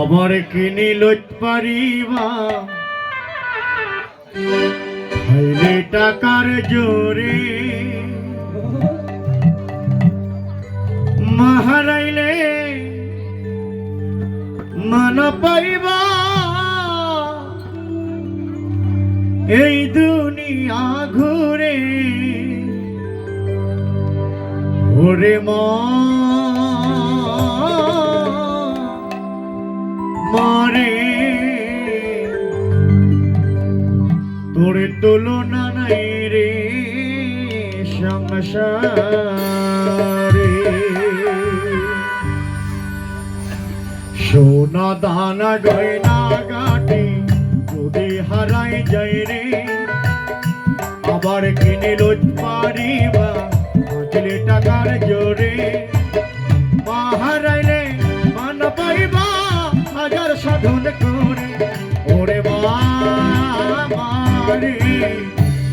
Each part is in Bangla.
আবার কিনি লইত পারিবা খাইলে টাকার জোরে মাহারাইলে মান পাইবা এই দুনিয়া ঘুরে ওরে মারে তোর তুলনা নাই রে সংসারে সোনা দানা গয়না গাটি যদি হারাই যায় রে আবার কিনে লইত পারিবা বাঁচলে টাকার জোরে হারাইলে মান পাইবা হাজার সাধন করে ওরে মারে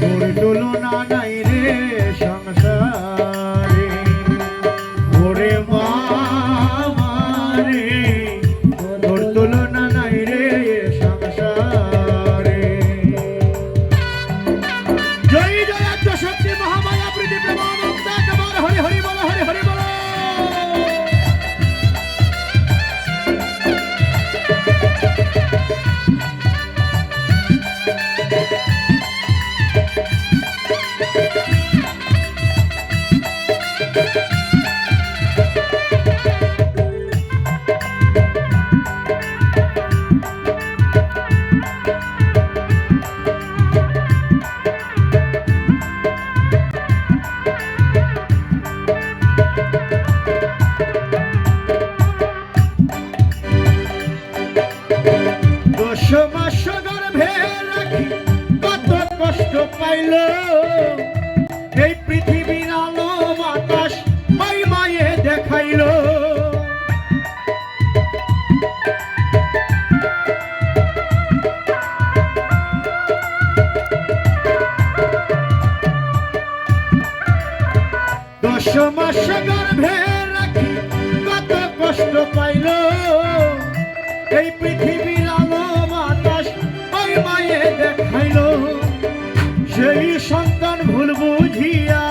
তোর তুলনা নাই রে সংসারে ওরে মারে তোর তুলনা নাই রে সংসারে জয় জয় আদ্যশক্তি মহামায়া প্রীতি প্রেমানন্দ একবার হরি হরি বলো হরি হরি বলো মাস গর্ভে রাখি কত কষ্ট পাইল এই পৃথিবীর আলো বাতাস মাই মায়ে দেখাইল দশ মাস গর্ভে রাখি কত কষ্ট পাইল এই পৃথিবীর আলো বাতাস মাই মায়ে দেখাইল সেই সন্তান ভুল বুঝিয়া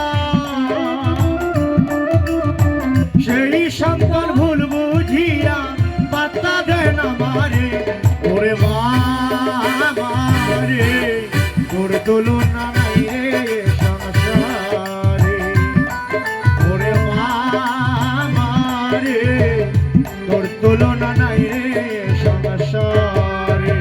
সেই সন্তান ভুল বুঝিয়া পাত্তা দেয় না মারে ওরে মারে তোর তুলনা নাই রে সংসারে ওরে মারে তোর তুলনা নাই রে সংসারে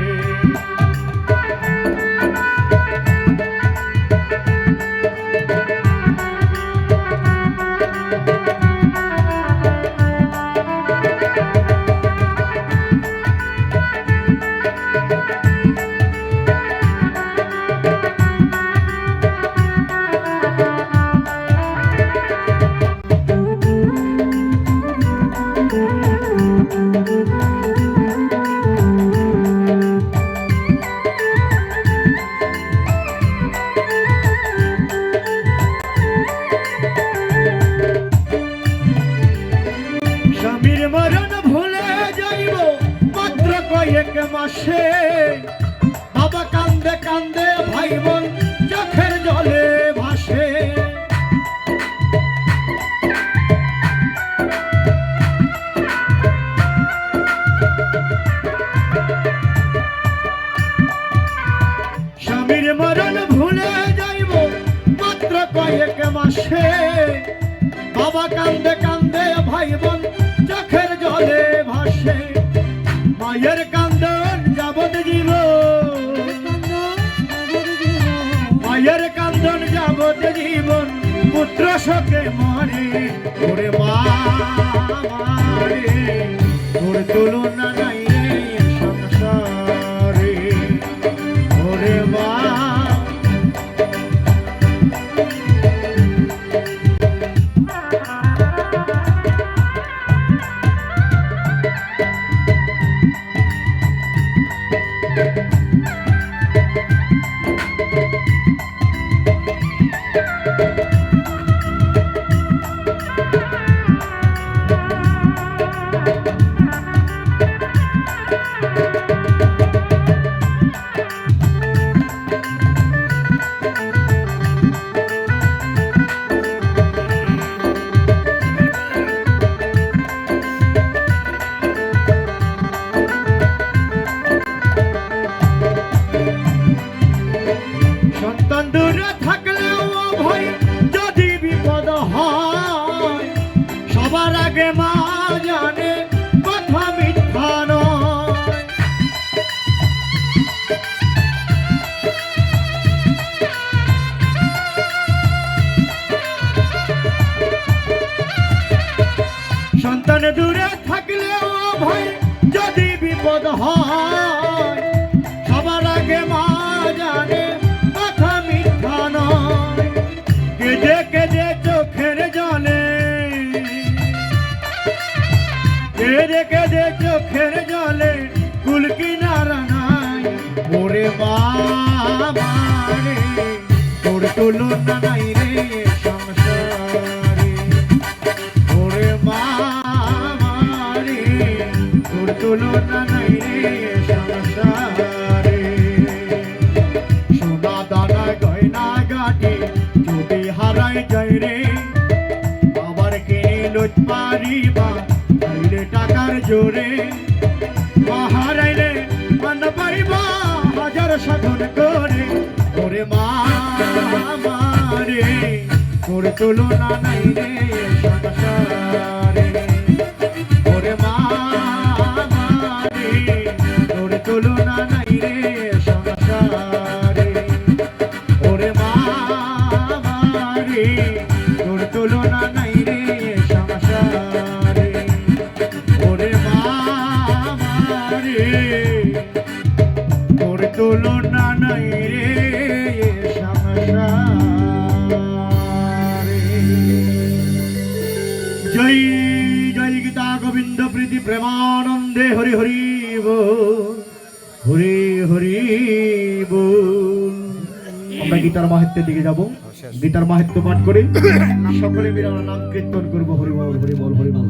স্বামীর মরণ ভুলে যাইব মাত্র কয়েক মাসে বাবা কান্দে কান্দে ভাই বোন চোখের জলে ভাসে স্বামীর মরণ ভুলে যাইব মাত্র কয়েক মাসে বাবা কান্দে কান্দে ভাই বোন চোখের জলে ভাসে মায়ের কান্দন যাবত জীবন মায়ের কান্দন যাবত জীবন পুত্র শোকে মরে ওরে মারে তোর তুলনা নাই রে সংসারে ওরে মা আগে মা জানে কথা মিথ্যা নয়। সন্তান দূরে থাকলেও ভয় যদি বিপদ হয়, সবার আগে মা জানে কথা মিথ্যা নয়। কেঁদে কেঁদে চোখের জলে, কেঁদে কেঁদে চোখের জলে কুল কিনারা নাই। ওরে বাবা রে, তোর তুলনা নাই রে সংসারে। ওরে বাবা রে, তোর তুলনা নাই রে সংসারে। সোনা দানা গয়না গাটি যদি হারাই যায় রে, আবার কিনে লুট পারিবা চাইলে টাকার জোরে। মা হারাইলে মান পাইবা হাজার সাধন করে। ওরে মা রে, তোর তুলনা নাই রে সংসারে। ওরে মা রে, তোর তুলনা নাই রে সংসারে। ওরে মা রে, তোর তুলনা নাই রে সংসারে। ওরে মা রে, তোর তুলনা নাই রে সংসারে। জয় জয় গীতা গোবিন্দ প্রীতি প্রেমানন্দে হরি হরি বল, হরি হরি বল। আমরা গীতার মাহাত্ম্যের দিকে যাব, গীতার মাহাত্ম্য পাঠ করে সকলে মিলে আমরা নাম কীর্তন করবো। হরি বল হরি বল হরি বল।